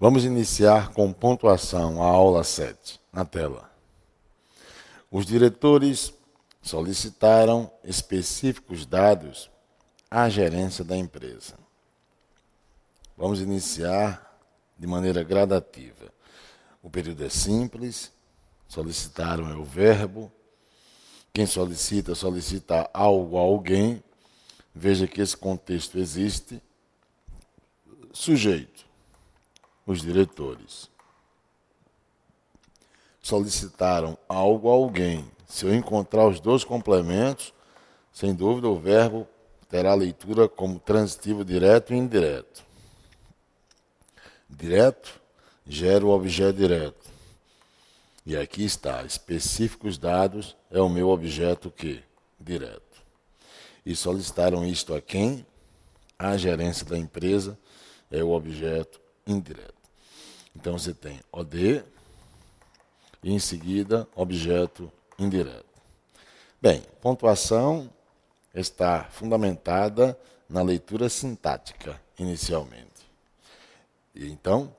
Vamos iniciar com pontuação a aula 7, na tela. Os diretores solicitaram específicos dados à gerência da empresa. Vamos iniciar de maneira gradativa. O período é simples, solicitaram é o verbo. Quem solicita, solicita algo a alguém. Veja que esse contexto existe. Sujeito, os diretores. Solicitaram algo a alguém. Se eu encontrar os dois complementos, sem dúvida o verbo terá leitura como transitivo direto e indireto. Direto gera o objeto direto. E aqui está, específicos dados é o meu objeto que? Direto. E solicitaram isto a quem? A gerência da empresa é o objeto indireto. Então você tem OD e em seguida objeto indireto. Bem, pontuação está fundamentada na leitura sintática inicialmente. E então,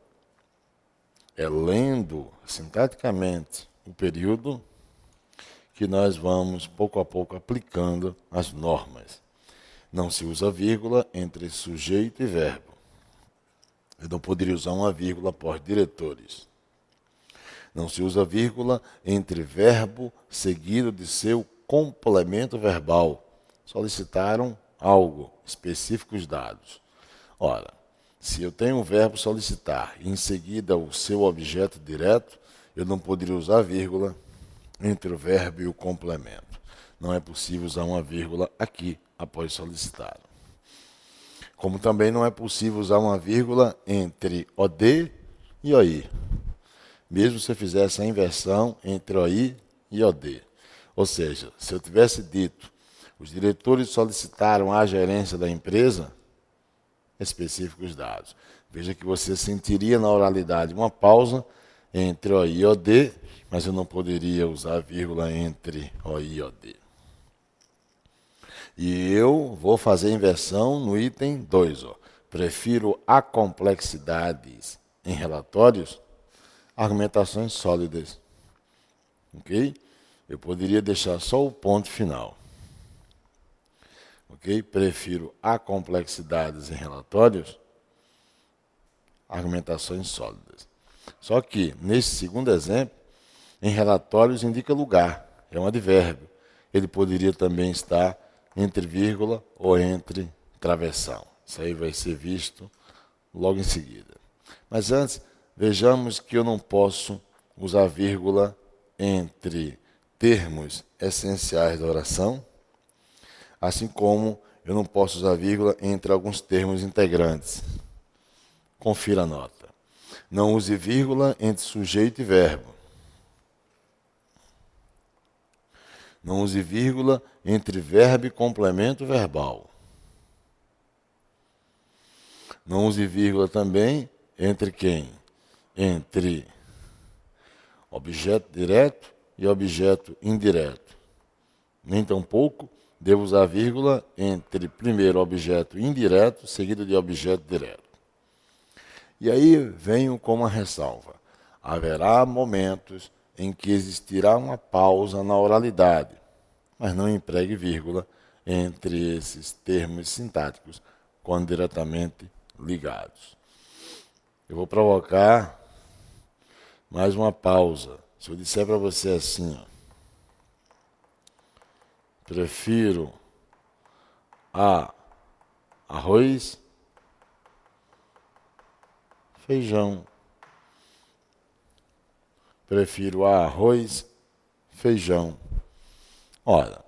é lendo sintaticamente o período que nós vamos pouco a pouco aplicando as normas. Não se usa vírgula entre sujeito e verbo. Eu não poderia usar uma vírgula após diretores. Não se usa vírgula entre verbo seguido de seu complemento verbal. Solicitaram algo, específicos dados. Ora, se eu tenho um verbo solicitar e em seguida o seu objeto direto, eu não poderia usar vírgula entre o verbo e o complemento. Não é possível usar uma vírgula aqui após solicitar. Como também não é possível usar uma vírgula entre OD e OI. Mesmo se eu fizesse a inversão entre OI e OD. Ou seja, se eu tivesse dito, os diretores solicitaram à gerência da empresa específicos dados. Veja que você sentiria na oralidade uma pausa entre OI e OD, mas eu não poderia usar vírgula entre OI e OD. E eu vou fazer a inversão no item 2. Prefiro acomplexidades em relatórios, argumentações sólidas. Ok? Eu poderia deixar só o ponto final. Ok? Prefiro acomplexidades em relatórios, argumentações sólidas. Só que, nesse segundo exemplo, em relatórios indica lugar, é um advérbio. Ele poderia também estar entre vírgula ou entre travessão. Isso aí vai ser visto logo em seguida. Mas antes, vejamos que eu não posso usar vírgula entre termos essenciais da oração, assim como eu não posso usar vírgula entre alguns termos integrantes. Confira a nota. Não use vírgula entre sujeito e verbo. Não use vírgula entre verbo e complemento verbal. Não use vírgula também entre quem? Entre objeto direto e objeto indireto. Nem tampouco devo usar vírgula entre primeiro objeto indireto seguido de objeto direto. E aí venho com uma ressalva. Haverá momentos em que existirá uma pausa na oralidade, mas não empregue vírgula entre esses termos sintáticos quando diretamente ligados. Eu vou provocar mais uma pausa. Se eu disser para você assim, prefiro arroz, feijão. Prefiro arroz, feijão. Ora,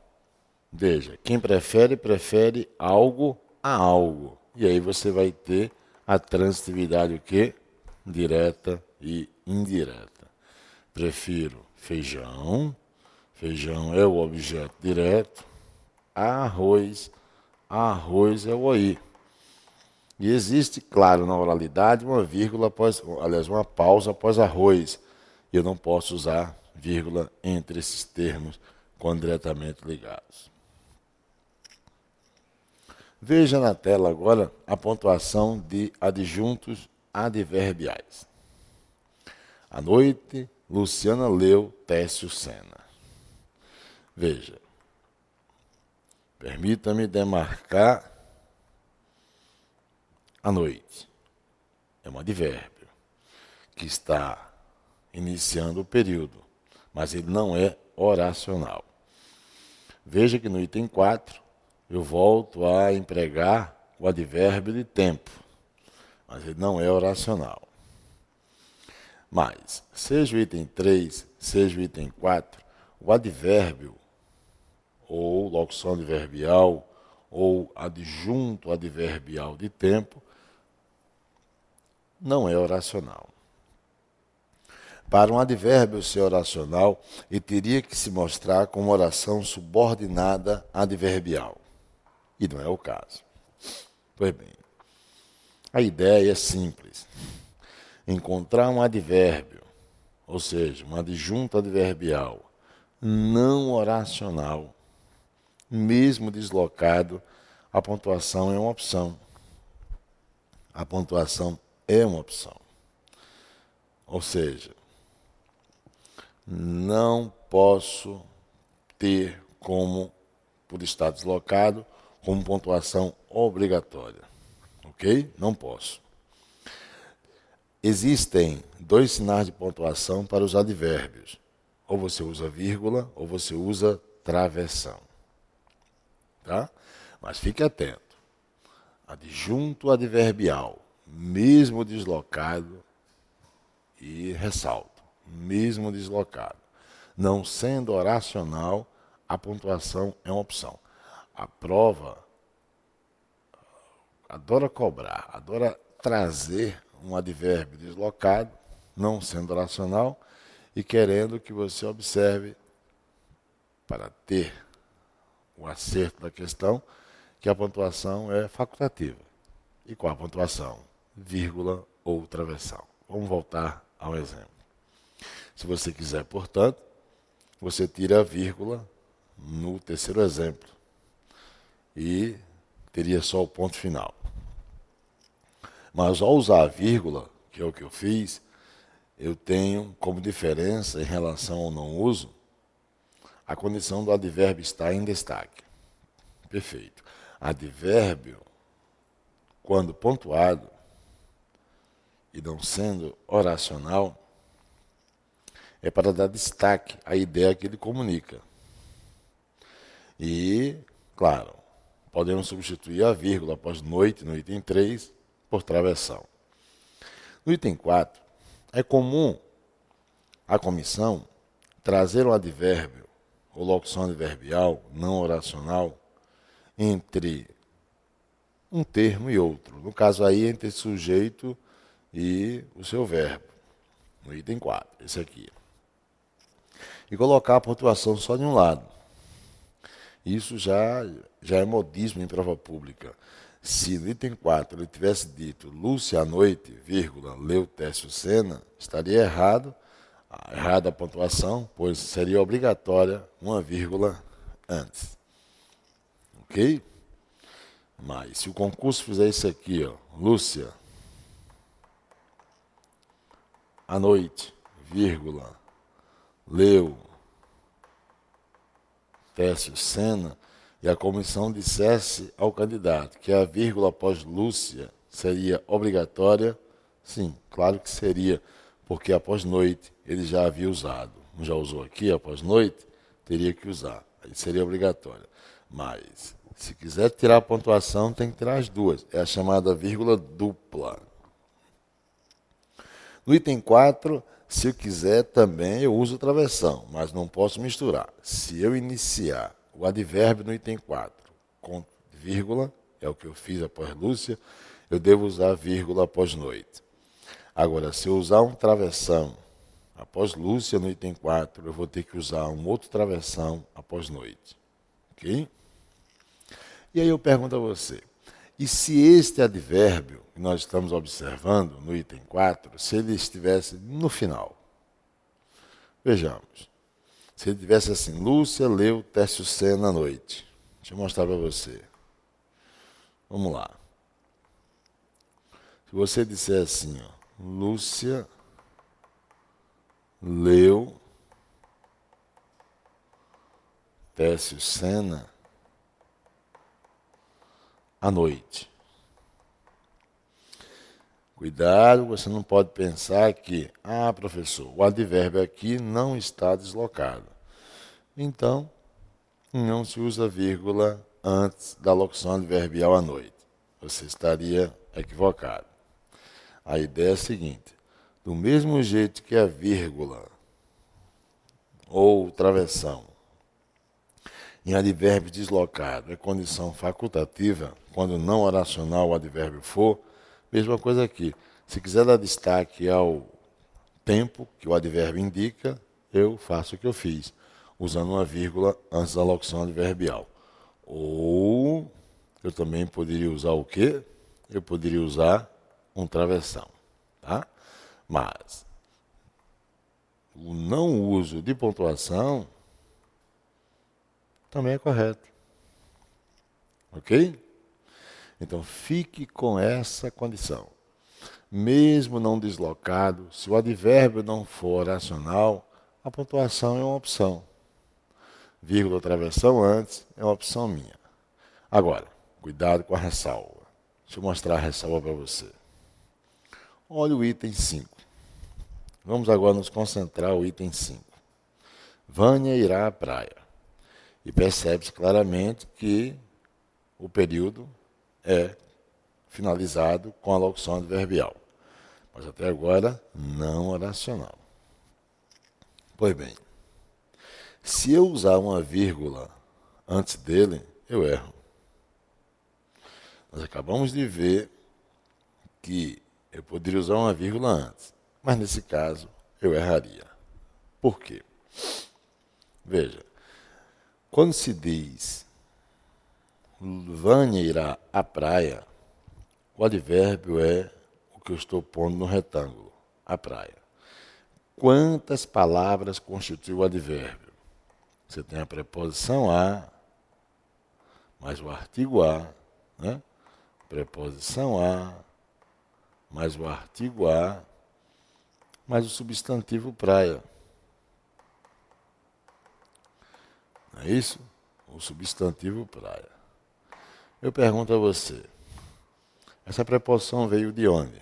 veja, quem prefere, prefere algo a algo. E aí você vai ter a transitividade o quê? Direta e indireta. Prefiro feijão. Feijão é o objeto direto. Arroz. Arroz é o OI. E existe, claro, na oralidade, uma vírgula após, aliás, uma pausa após arroz. Eu não posso usar vírgula entre esses termos quando diretamente ligados. Veja na tela agora a pontuação de adjuntos adverbiais. À noite, Luciana leu Técio Sena. Veja, permita-me demarcar à noite. É um advérbio que está iniciando o período, mas ele não é oracional. Veja que no item 4 eu volto a empregar o advérbio de tempo, mas ele não é oracional. Mas, seja o item 3, seja o item 4, o advérbio, ou locução adverbial, ou adjunto adverbial de tempo, não é oracional. Para um advérbio ser oracional, ele teria que se mostrar como oração subordinada adverbial. E não é o caso. Pois bem, a ideia é simples. Encontrar um advérbio, ou seja, um adjunto adverbial não oracional, mesmo deslocado, a pontuação é uma opção. A pontuação é uma opção. Ou seja, não posso ter como, por estar deslocado, como pontuação obrigatória. Ok? Não posso. Existem 2 sinais de pontuação para os advérbios. Ou você usa vírgula, ou você usa travessão. Tá? Mas fique atento. Adjunto adverbial, mesmo deslocado, e ressalto, mesmo deslocado. Não sendo oracional, a pontuação é uma opção. A prova adora cobrar, adora trazer um advérbio deslocado, não sendo oracional, e querendo que você observe, para ter o acerto da questão, que a pontuação é facultativa. E qual a pontuação? Vírgula ou travessão. Vamos voltar ao exemplo. Se você quiser, portanto, você tira a vírgula no terceiro exemplo e teria só o ponto final. Mas ao usar a vírgula, que é o que eu fiz, eu tenho como diferença em relação ao não uso a condição do advérbio estar em destaque. Perfeito. Advérbio, quando pontuado e não sendo oracional, é para dar destaque à ideia que ele comunica. E, claro, podemos substituir a vírgula após noite, no item 3, por travessão. No item 4, é comum a comissão trazer um advérbio ou locução adverbial não oracional entre um termo e outro. No caso aí, entre sujeito e o seu verbo. No item 4, esse aqui. E colocar a pontuação só de um lado. Isso já é modismo em prova pública. Se no item 4 ele tivesse dito Lúcia à noite, vírgula, leu Técio Sena, estaria errada a pontuação, pois seria obrigatória uma vírgula antes. Ok? Mas se o concurso fizer isso aqui, ó, Lúcia, à noite, vírgula, leu Técio Sena, e a comissão dissesse ao candidato que a vírgula após Lúcia seria obrigatória, sim, claro que seria, porque após noite ele já havia usado. Não já usou aqui, após noite, teria que usar. Aí seria obrigatória. Mas, se quiser tirar a pontuação, tem que tirar as duas. É a chamada vírgula dupla. No item 4, se eu quiser também, eu uso travessão, mas não posso misturar. Se eu iniciar o advérbio no item 4 com vírgula, é o que eu fiz após Lúcia, eu devo usar vírgula após noite. Agora, se eu usar um travessão após Lúcia no item 4, eu vou ter que usar um outro travessão após noite. Ok? E aí eu pergunto a você, e se este advérbio que nós estamos observando no item 4, se ele estivesse no final? Vejamos. Se ele tivesse assim, Lúcia leu Técio Sena à noite. Deixa eu mostrar para você. Vamos lá. Se você disser assim, ó, Lúcia leu Técio Sena à noite. Cuidado, você não pode pensar que, professor, o advérbio aqui não está deslocado. Então, não se usa vírgula antes da locução adverbial à noite. Você estaria equivocado. A ideia é a seguinte: do mesmo jeito que a vírgula ou travessão em advérbio deslocado é condição facultativa, quando não oracional o advérbio for, mesma coisa aqui. Se quiser dar destaque ao tempo que o advérbio indica, eu faço o que eu fiz, usando uma vírgula antes da locução adverbial. Ou eu também poderia usar o quê? Eu poderia usar um travessão, tá? Mas o não uso de pontuação também é correto. Ok? Então fique com essa condição. Mesmo não deslocado, se o advérbio não for oracional, a pontuação é uma opção. Vírgula ou travessão antes é uma opção minha. Agora, cuidado com a ressalva. Deixa eu mostrar a ressalva para você. Olha o item 5. Vamos agora nos concentrar no item 5. Vânia irá à praia. E percebe-se claramente que o período é finalizado com a locução adverbial. Mas até agora, não oracional. Pois bem, se eu usar uma vírgula antes dele, eu erro. Nós acabamos de ver que eu poderia usar uma vírgula antes, mas nesse caso eu erraria. Por quê? Veja, quando se diz Vânia irá à praia, o advérbio é o que eu estou pondo no retângulo, a praia. Quantas palavras constitui o advérbio? Você tem a preposição a, mais o artigo a, né? Preposição a, mais o artigo a, mais o substantivo praia. Não é isso? O substantivo praia. Eu pergunto a você, essa preposição veio de onde?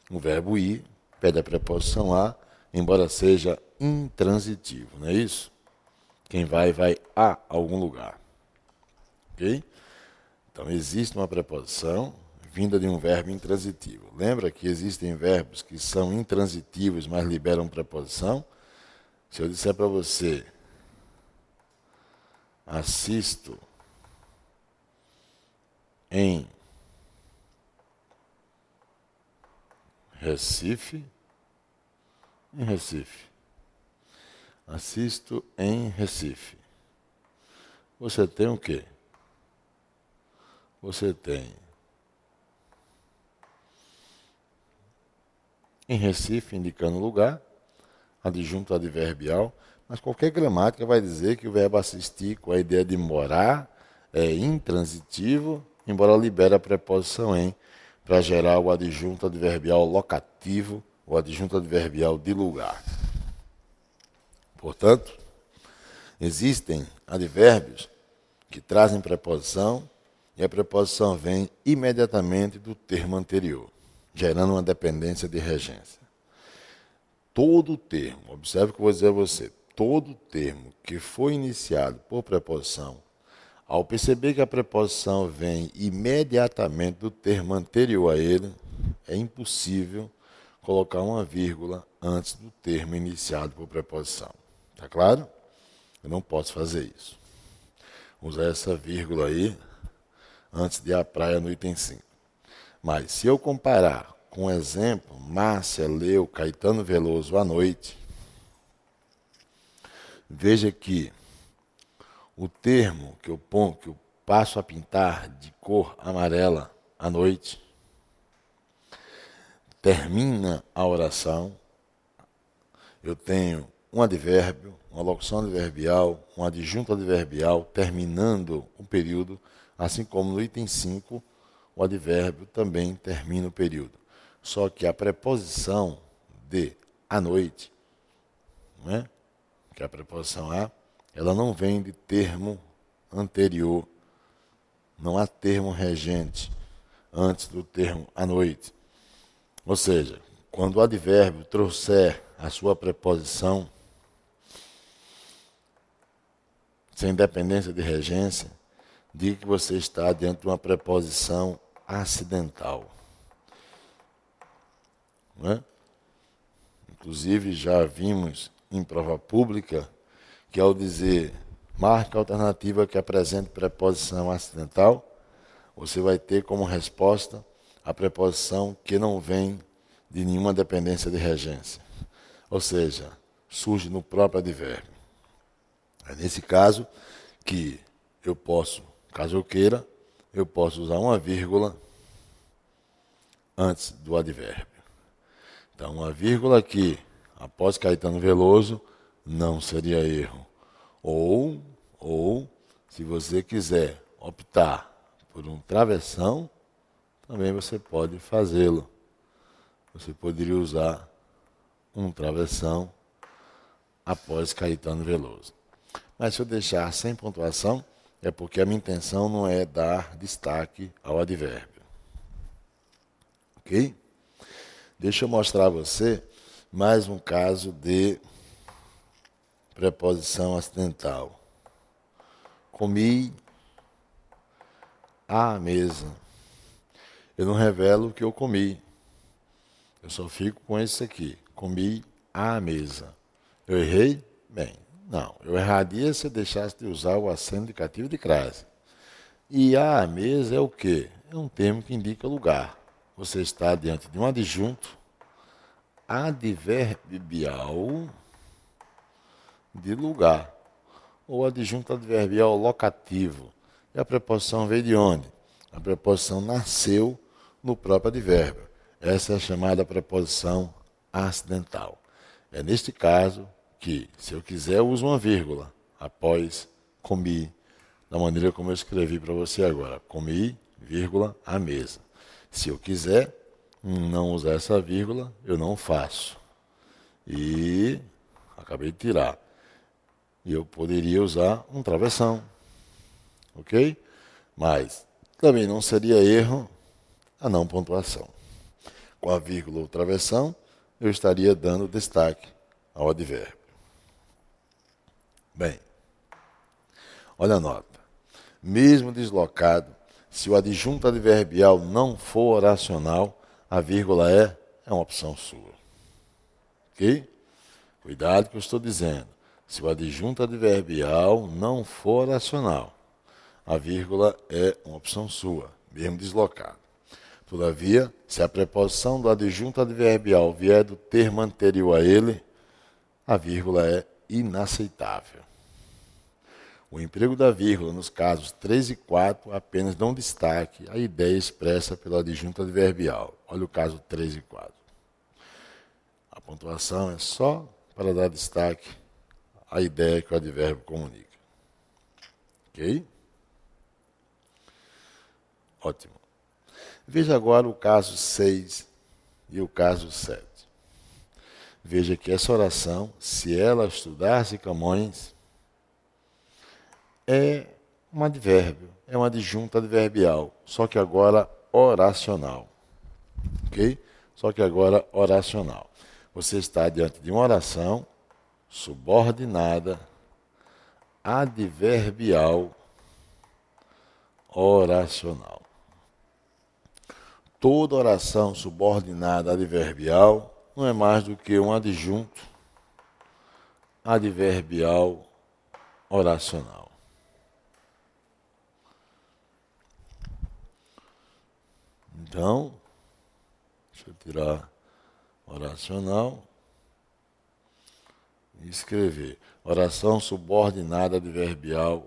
O verbo ir pede a preposição a, embora seja intransitivo, não é isso? Quem vai a algum lugar. Ok? Então, existe uma preposição vinda de um verbo intransitivo. Lembra que existem verbos que são intransitivos, mas liberam preposição? Se eu disser para você, assisto em Recife, assisto em Recife. Você tem o quê? Você tem em Recife, indicando lugar, adjunto adverbial, mas qualquer gramática vai dizer que o verbo assistir, com a ideia de morar, é intransitivo, embora libere a preposição em, para gerar o adjunto adverbial locativo, o adjunto adverbial de lugar. Portanto, existem advérbios que trazem preposição e a preposição vem imediatamente do termo anterior, gerando uma dependência de regência. Todo termo, observe o que eu vou dizer a você, todo termo que foi iniciado por preposição, ao perceber que a preposição vem imediatamente do termo anterior a ele, é impossível colocar uma vírgula antes do termo iniciado por preposição. Está claro? Eu não posso fazer isso. Usar essa vírgula aí antes de ir à praia no item 5. Mas se eu comparar com o exemplo, Márcia leu Caetano Veloso à noite, veja que o termo que eu passo a pintar de cor amarela à noite termina a oração. Eu tenho um advérbio, uma locução adverbial, um adjunto adverbial terminando o período, assim como no item 5, o advérbio também termina o período. Só que a preposição de à noite, não é? Que é a preposição a, ela não vem de termo anterior. Não há termo regente antes do termo à noite. Ou seja, quando o advérbio trouxer a sua preposição sem dependência de regência, diga que você está diante de uma preposição acidental. Não é? Inclusive, já vimos em prova pública que ao dizer marque a alternativa que apresente preposição acidental, você vai ter como resposta a preposição que não vem de nenhuma dependência de regência. Ou seja, surge no próprio advérbio. É nesse caso que eu posso, caso eu queira, eu posso usar uma vírgula antes do advérbio. Então, uma vírgula aqui, após Caetano Veloso, não seria erro. Ou, se você quiser optar por um travessão, também você pode fazê-lo. Você poderia usar um travessão após Caetano Veloso. Mas se eu deixar sem pontuação, é porque a minha intenção não é dar destaque ao advérbio. Ok? Deixa eu mostrar a você mais um caso de preposição acidental. Comi à mesa. Eu não revelo o que eu comi. Eu só fico com isso aqui. Comi à mesa. Eu errei? Bem, não. Eu erraria se eu deixasse de usar o acento indicativo de crase. E à mesa é o quê? É um termo que indica lugar. Você está diante de um adjunto adverbial de lugar. Ou adjunto adverbial locativo. E a preposição veio de onde? A preposição nasceu no próprio advérbio. Essa é a chamada preposição acidental. É neste caso que, se eu quiser, eu uso uma vírgula após comi, da maneira como eu escrevi para você agora. Comi, vírgula, à mesa. Se eu quiser não usar essa vírgula, eu não faço. E acabei de tirar. E eu poderia usar um travessão. Ok? Mas também não seria erro a não pontuação. Com a vírgula ou travessão, eu estaria dando destaque ao advérbio. Bem, olha a nota. Mesmo deslocado, se o adjunto adverbial não for oracional, a vírgula é uma opção sua. Ok? Cuidado que eu estou dizendo. Se o adjunto adverbial não for oracional, a vírgula é uma opção sua, mesmo deslocado. Todavia, se a preposição do adjunto adverbial vier do termo anterior a ele, a vírgula é inaceitável. O emprego da vírgula nos casos 3 e 4 apenas dão destaque à ideia expressa pelo adjunto adverbial. Olha o caso 3 e 4. A pontuação é só para dar destaque à ideia que o advérbio comunica. Ok? Ótimo. Veja agora o caso 6 e o caso 7. Veja que essa oração, se ela estudasse Camões, é um advérbio, é um adjunto adverbial, só que agora oracional. Ok? Só que agora oracional. Você está diante de uma oração subordinada, adverbial, oracional. Toda oração subordinada adverbial não é mais do que um adjunto adverbial oracional. Então, deixa eu tirar oracional e escrever. Oração subordinada adverbial.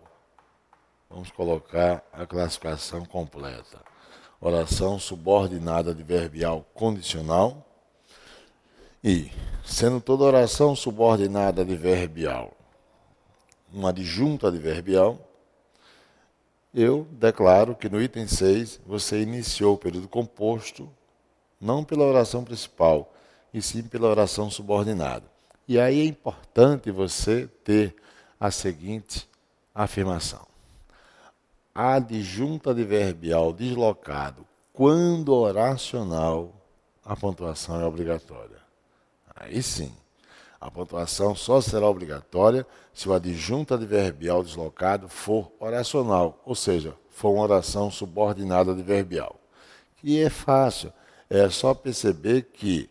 Vamos colocar a classificação completa. Oração subordinada adverbial condicional. E, sendo toda oração subordinada adverbial um adjunto adverbial, eu declaro que no item 6 você iniciou o período composto não pela oração principal, e sim pela oração subordinada. E aí é importante você ter a seguinte afirmação. Adjunta adverbial deslocado, quando oracional, a pontuação é obrigatória. Aí sim, a pontuação só será obrigatória se o adjunto adverbial deslocado for oracional, ou seja, for uma oração subordinada adverbial. E é fácil, é só perceber que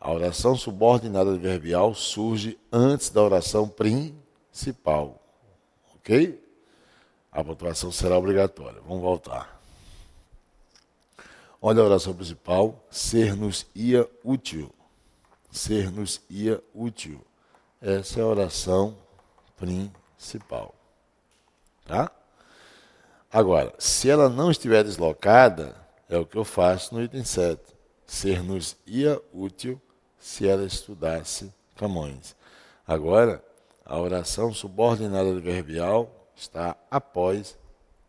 a oração subordinada adverbial surge antes da oração principal, ok? A pontuação será obrigatória. Vamos voltar. Olha a oração principal, ser-nos-ia útil. Ser-nos-ia útil. Essa é a oração principal. Tá? Agora, se ela não estiver deslocada, é o que eu faço no item 7. Ser-nos-ia útil se ela estudasse Camões. Agora, a oração subordinada adverbial está após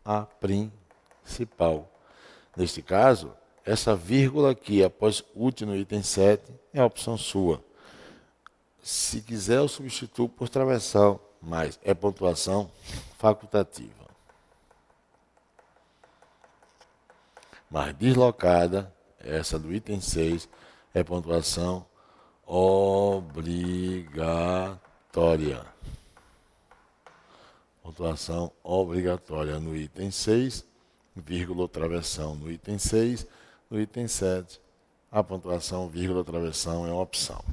a principal. Neste caso, essa vírgula aqui após útil no item 7 é a opção sua. Se quiser, eu substituo por travessão, mas é pontuação facultativa. Mas deslocada, essa do item 6, é pontuação obrigatória. Pontuação obrigatória no item 6, vírgula travessão no item 6, no item 7, a pontuação vírgula travessão é uma opção.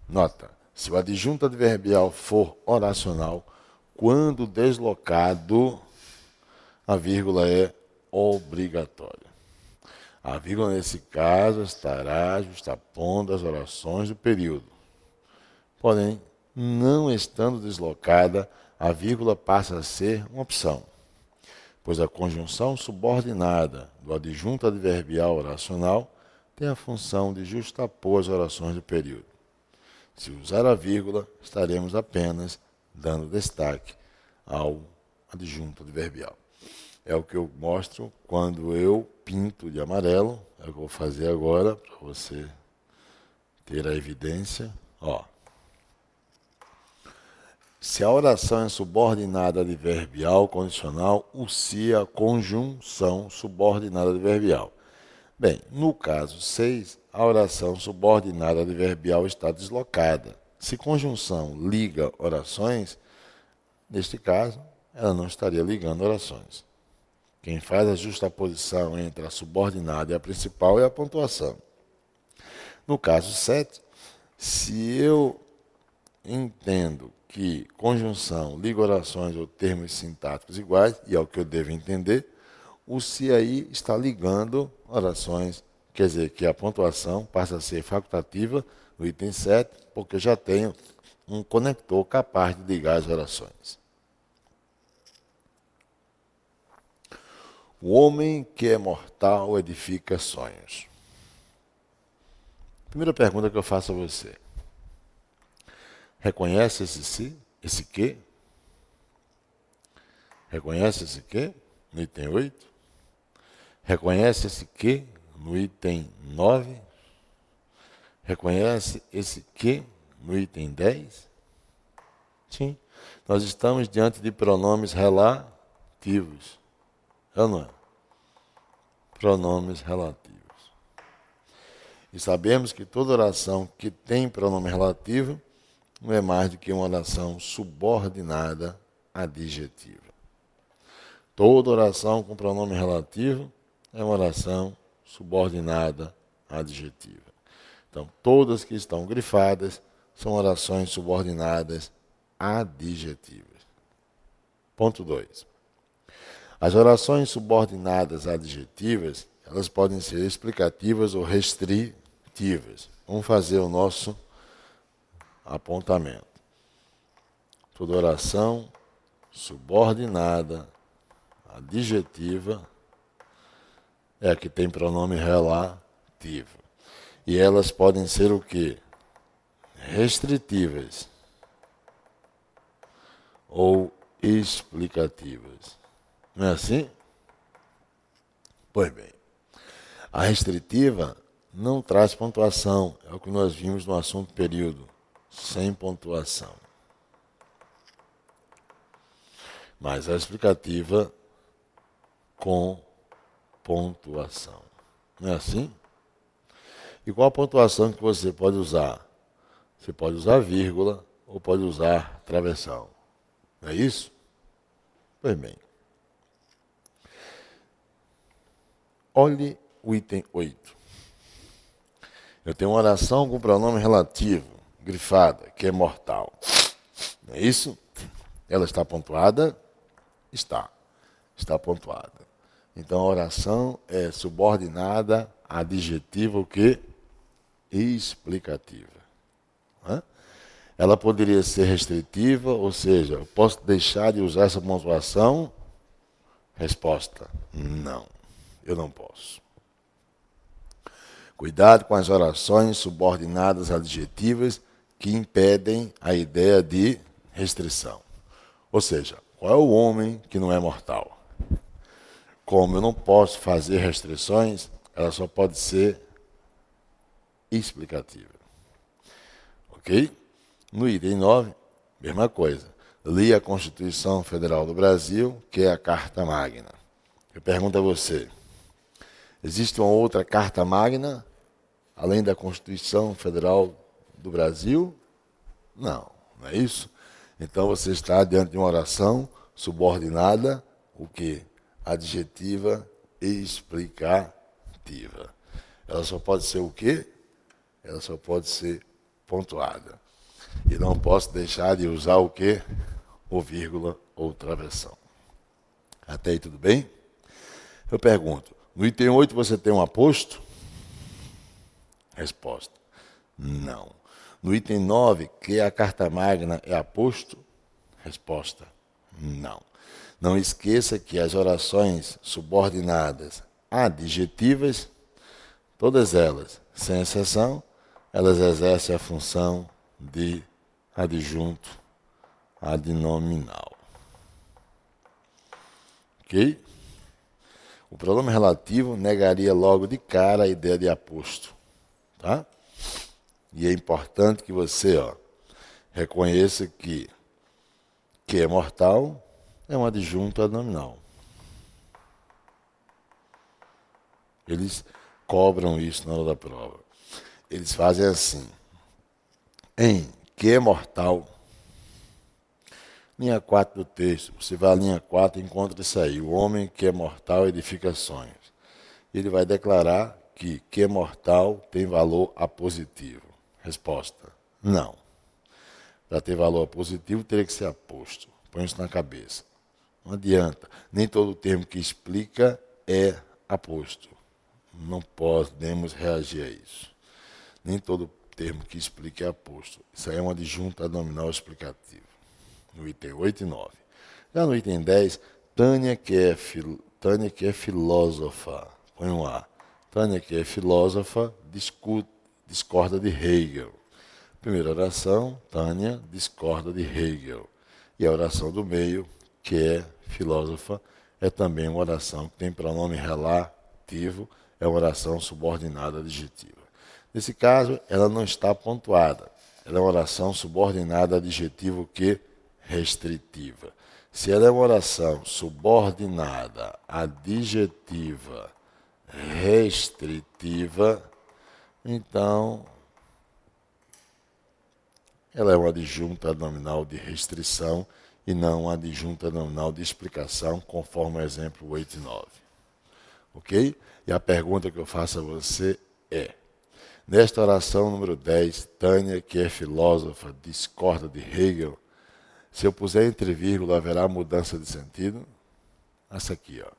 Nota, se o adjunto adverbial for oracional, quando deslocado, a vírgula é obrigatória. A vírgula, nesse caso, estará justapondo as orações do período. Porém, não estando deslocada, a vírgula passa a ser uma opção, pois a conjunção subordinada do adjunto adverbial oracional tem a função de justapor as orações do período. Se usar a vírgula, estaremos apenas dando destaque ao adjunto adverbial. É o que eu mostro quando eu pinto de amarelo. É o que eu vou fazer agora para você ter a evidência. Se a oração é subordinada adverbial condicional, o-se a conjunção subordinada adverbial. Bem, no caso 6, a oração subordinada adverbial está deslocada. Se conjunção liga orações, neste caso, ela não estaria ligando orações. Quem faz a justaposição entre a subordinada e a principal é a pontuação. No caso 7, se eu entendo que conjunção liga orações ou termos sintáticos iguais, e é o que eu devo entender, o se aí está ligando orações, quer dizer que a pontuação passa a ser facultativa no item 7, porque eu já tenho um conector capaz de ligar as orações. O homem que é mortal edifica sonhos. Primeira pergunta que eu faço a você. Reconhece esse si? Esse que? Reconhece esse que? No item 8? Reconhece esse que? No item 9? Reconhece esse que? No item 10? Sim. Nós estamos diante de pronomes relativos. É ou não é? Pronomes relativos. E sabemos que toda oração que tem pronome relativo não é mais do que uma oração subordinada adjetiva. Toda oração com pronome relativo é uma oração subordinada adjetiva. Então, todas que estão grifadas são orações subordinadas adjetivas. Ponto 2. As orações subordinadas adjetivas, elas podem ser explicativas ou restritivas. Vamos fazer o nosso apontamento. Toda oração subordinada adjetiva é a que tem pronome relativo. E elas podem ser o quê? Restritivas ou explicativas. Não é assim? Pois bem, a restritiva não traz pontuação, é o que nós vimos no assunto período, sem pontuação. Mas a explicativa com pontuação. Não é assim? E qual a pontuação que você pode usar? Você pode usar vírgula ou pode usar travessão. Não é isso? Pois bem. Olhe o item 8. Eu tenho uma oração com pronome relativo, grifada, que é mortal. Não é isso? Ela está pontuada? Está. Está pontuada. Então a oração é subordinada a adjetivo o quê? Explicativa. Ela poderia ser restritiva, ou seja, eu posso deixar de usar essa pontuação? Resposta: não, eu não posso. Cuidado com as orações subordinadas adjetivas que impedem a ideia de restrição. Ou seja, qual é o homem que não é mortal? Como eu não posso fazer restrições, ela só pode ser explicativa. Ok? No item 9, mesma coisa. Li a Constituição Federal do Brasil, que é a Carta Magna. Eu pergunto a você, existe uma outra Carta Magna, além da Constituição Federal do Brasil? Não, não é isso? Então você está diante de uma oração subordinada, o quê? Adjetiva e explicativa. Ela só pode ser o quê? Ela só pode ser pontuada. E não posso deixar de usar o quê? Ou vírgula ou travessão. Até aí tudo bem? Eu pergunto, no item 8 você tem um aposto? Resposta: não. No item 9, que a Carta Magna é aposto? Resposta: não. Não esqueça que as orações subordinadas adjetivas, todas elas, sem exceção, elas exercem a função de adjunto adnominal. Ok? O pronome relativo negaria logo de cara a ideia de aposto. Tá? E é importante que você reconheça que é mortal é um adjunto adnominal. Eles cobram isso na hora da prova. Eles fazem assim. Em que é mortal, linha 4 do texto, você vai à linha 4 e encontra isso aí. O homem que é mortal edifica sonhos. Ele vai declarar que é mortal tem valor apositivo. Resposta: não. Para ter valor apositivo, teria que ser aposto. Põe isso na cabeça. Não adianta. Nem todo termo que explica é aposto. Não podemos reagir a isso. Nem todo termo que explica é aposto. Isso aí é um adjunto adnominal explicativo. No item 8 e 9. Já no item 10, Tânia, que é filósofa. Põe um A. Tânia, que é filósofa, discorda de Hegel. Primeira oração, Tânia discorda de Hegel. E a oração do meio, que é filósofa, é também uma oração que tem pronome relativo, é uma oração subordinada adjetiva. Nesse caso, ela não está pontuada. Ela é uma oração subordinada adjetivo que restritiva. Se ela é uma oração subordinada adjetiva restritiva, então ela é uma adjunta nominal de restrição e não uma adjunta nominal de explicação, conforme o exemplo 8 e 9. Ok? E a pergunta que eu faço a você é: nesta oração número 10, Tânia, que é filósofa, discorda de Hegel, se eu puser entre vírgula, haverá mudança de sentido? Essa aqui, ó.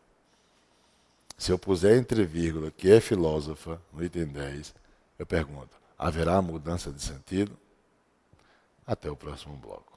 Se eu puser entre vírgula, que é filósofa, no item 10, eu pergunto, haverá mudança de sentido? Até o próximo bloco.